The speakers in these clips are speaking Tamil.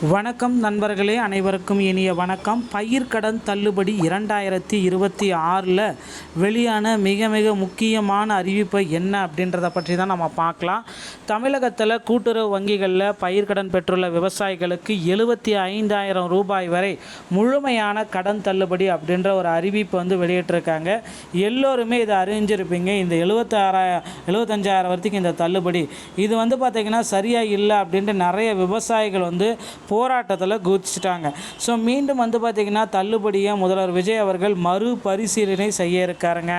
வணக்கம் நண்பர்களே, அனைவருக்கும் இனிய வணக்கம். பயிர்க்கடன் தள்ளுபடி 2026 வெளியான மிக மிக முக்கியமான அறிவிப்பு என்ன அப்படின்றத பற்றி தான் நம்ம பார்க்கலாம். தமிழகத்தில் கூட்டுறவு வங்கிகளில் பயிர்க்கடன் பெற்றுள்ள விவசாயிகளுக்கு 75,000 ரூபாய் வரை முழுமையான கடன் தள்ளுபடி அப்படின்ற ஒரு அறிவிப்பு வெளியிட்டிருக்காங்க. எல்லோருமே இதை அறிஞ்சிருப்பீங்க. இந்த 75,000 வரைக்கும் இந்த தள்ளுபடி இது பார்த்திங்கன்னா சரியாக இல்லை அப்படின்ட்டு நிறைய விவசாயிகள் போராட்டத்தில் குதிச்சிட்டாங்க. ஸோ மீண்டும் பார்த்திங்கன்னா தள்ளுபடியை முதல்வர் விஜய் அவர்கள் மறுபரிசீலனை செய்ய இருக்காருங்க.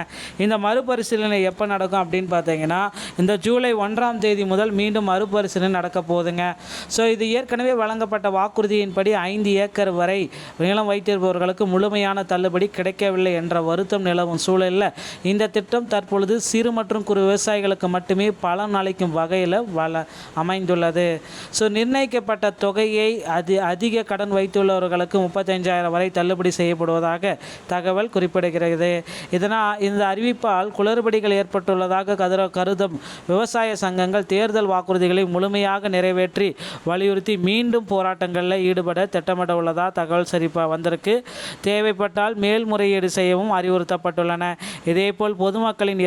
இந்த மறுபரிசீலனை எப்போ நடக்கும் அப்படின்னு பார்த்தீங்கன்னா இந்த ஜூலை 1ஆம் தேதி முதல் மீண்டும் மறுபரிசீலனை நடக்க போகுதுங்க. ஸோ இது ஏற்கனவே வழங்கப்பட்ட வாக்குறுதியின்படி 5 ஏக்கர் வரை நிலம் வைத்திருப்பவர்களுக்கு முழுமையான தள்ளுபடி கிடைக்கவில்லை என்ற வருத்தம் நிலவும் சூழலில் இந்த திட்டம் தற்பொழுது சிறு மற்றும் குறு விவசாயிகளுக்கு மட்டுமே பலன் அளிக்கும் வகையில் அமைந்துள்ளது. ஸோ நிர்ணயிக்கப்பட்ட தொகையை அதிக கடன் வைத்துள்ளவர்களுக்கு 35,000 வரை தள்ளுபடி செய்யப்படுவதாக தகவல் குறிப்பிடுகிறது. இதனால் இந்த அறிவிப்பால் குளறுபடிகள் ஏற்பட்டுள்ளதாக கருதும் விவசாய சங்கங்கள் தேர்தல் வாக்குறுதிகளை முழுமையாக நிறைவேற்றி வலியுறுத்தி மீண்டும் போராட்டங்களில் ஈடுபட திட்டமிட உள்ளதாக தகவல் வந்திருக்கு. தேவைப்பட்டால் மேல்முறையீடு செய்யவும் அறிவுறுத்தப்பட்டுள்ளன. இதேபோல் பொதுமக்களின்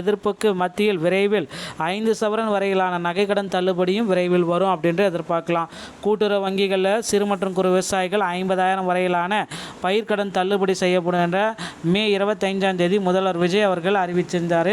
எதிர்ப்புக்கு மத்தியில் விரைவில் 5 சவரன் வரையிலான நகைக்கடன் தள்ளுபடியும் விரைவில் வரும் அப்படின்று எதிர்பார்க்கலாம். கூட்டுறவு வங்கிகளில் சிறு மற்றும் குறு விவசாயிகள் 50,000 வரையிலான பயிர்க்கடன் தள்ளுபடி செய்யப்படும் என்ற மே 25ஆம் தேதி முதல்வர் விஜய் அவர்கள் அறிவிச்சிருந்தார்.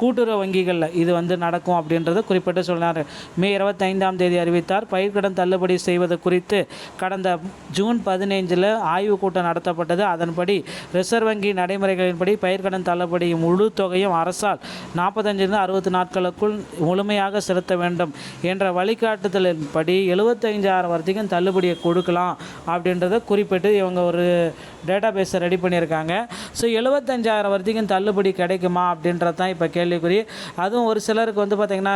கூட்டுறவு வங்கிகளில் இது நடக்கும் அப்படின்றத குறிப்பிட்டு சொன்னார். மே 25ஆம் தேதி அறிவித்தார். பயிர்க்கடன் தள்ளுபடி செய்வது குறித்து கடந்த ஜூன் 15 ஆய்வுக் கூட்டம் நடத்தப்பட்டது. அதன்படி ரிசர்வ் வங்கி நடைமுறைகளின்படி பயிர்க்கடன் தள்ளுபடி முழு தொகையும் அரசால் 45 60 நாட்களுக்குள் முழுமையாக செலுத்த வேண்டும் என்ற வழிகாட்டுதலின்படி 75,000 வரைக்கும் தள்ளுபடியை கொடுக்கலாம் அப்படின்றத குறிப்பிட்டு இவங்க ஒரு டேட்டா பேஸை ரெடி பண்ணியிருக்காங்க. ஸோ 75,000 வரைக்கும் தள்ளுபடி கிடைக்குமா அப்படின்றது தான் இப்போ கேள்விக்குறி. அதுவும் ஒரு சிலருக்கு பார்த்திங்கன்னா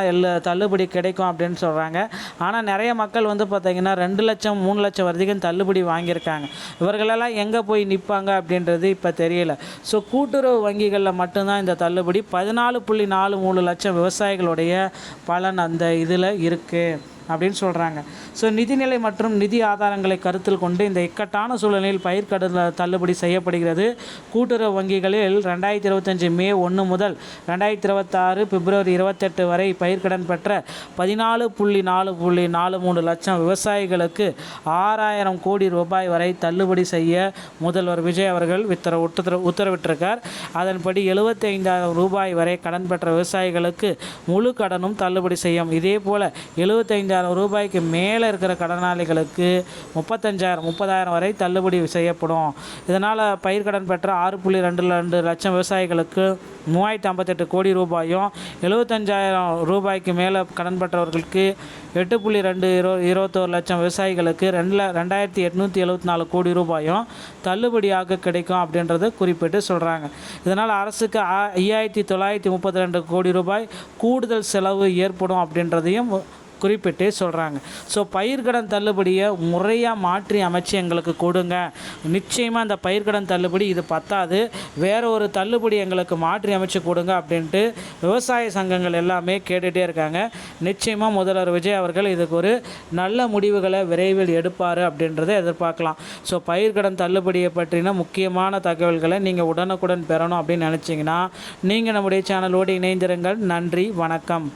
தள்ளுபடி கிடைக்கும் அப்படின்னு சொல்கிறாங்க. ஆனால் நிறைய மக்கள் பார்த்திங்கன்னா 2 லட்சம் 3 லட்சம் வரைக்கும் தள்ளுபடி வாங்கியிருக்காங்க. இவர்களெல்லாம் எங்கே போய் நிற்பாங்க அப்படின்றது இப்போ தெரியல. ஸோ கூட்டுறவு வங்கிகளில் மட்டும்தான் இந்த தள்ளுபடி 14.43 லட்சம் விவசாயிகளுடைய பலன் அந்த இதில் இருக்குது அப்படின்னு சொல்கிறாங்க. ஸோ நிதிநிலை மற்றும் நிதி ஆதாரங்களை கருத்தில் கொண்டு இந்த இக்கட்டான சூழ்நிலையில் பயிர்க்கடன் தள்ளுபடி செய்யப்படுகிறது. கூட்டுறவு வங்கிகளில் 2025 மே 1 முதல் 2026 பிப்ரவரி 28 வரை பயிர்க்கடன் பெற்ற 14.43 லட்சம் விவசாயிகளுக்கு 6,000 கோடி ரூபாய் வரை தள்ளுபடி செய்ய முதல்வர் விஜய் அவர்கள் உத்தரவிட்டிருக்கார். அதன்படி 75,000 ரூபாய் வரை கடன் பெற்ற விவசாயிகளுக்கு முழு கடனும் தள்ளுபடி செய்யும். இதே போல் 75,000 ரூபாய்க்கு மேலே இருக்கிற கடனாளிகளுக்கு 30,000 வரை தள்ளுபடி செய்யப்படும். இதனால் பயிர்க்கடன் பெற்ற 6.22 லட்சம் விவசாயிகளுக்கு 3,058 கோடி ரூபாயும் 75,000 ரூபாய்க்கு மேலே கடன் பெற்றவர்களுக்கு 8.21 லட்சம் விவசாயிகளுக்கு 2,874 கோடி ரூபாயும் தள்ளுபடியாக கிடைக்கும் அப்படின்றத குறிப்பிட்டு சொல்கிறாங்க. இதனால் அரசுக்கு 5,932 கோடி ரூபாய் கூடுதல் செலவு ஏற்படும் அப்படின்றதையும் குறிப்பிட்டு சொல்கிறாங்க. ஸோ பயிர்க்கடன் தள்ளுபடியை முறையாக மாற்றி அமைச்சு எங்களுக்கு கொடுங்க. நிச்சயமாக அந்த பயிர்க்கடன் தள்ளுபடி இது பத்தாது, வேறு ஒரு தள்ளுபடி எங்களுக்கு மாற்றி அமைச்சு கொடுங்க அப்படின்ட்டு விவசாய சங்கங்கள் எல்லாமே கேட்டுகிட்டே இருக்காங்க. நிச்சயமாக முதல்வர் விஜய் அவர்கள் இதுக்கு ஒரு நல்ல முடிவுகளை விரைவில் எடுப்பார் அப்படின்றத எதிர்பார்க்கலாம். ஸோ பயிர்க்கடன் தள்ளுபடியை பற்றின முக்கியமான தகவல்களை நீங்கள் உடனுக்குடன் பெறணும் அப்படின்னு நினச்சிங்கன்னா நீங்கள் நம்முடைய சேனலோடு இணைந்திருங்கள். நன்றி, வணக்கம்.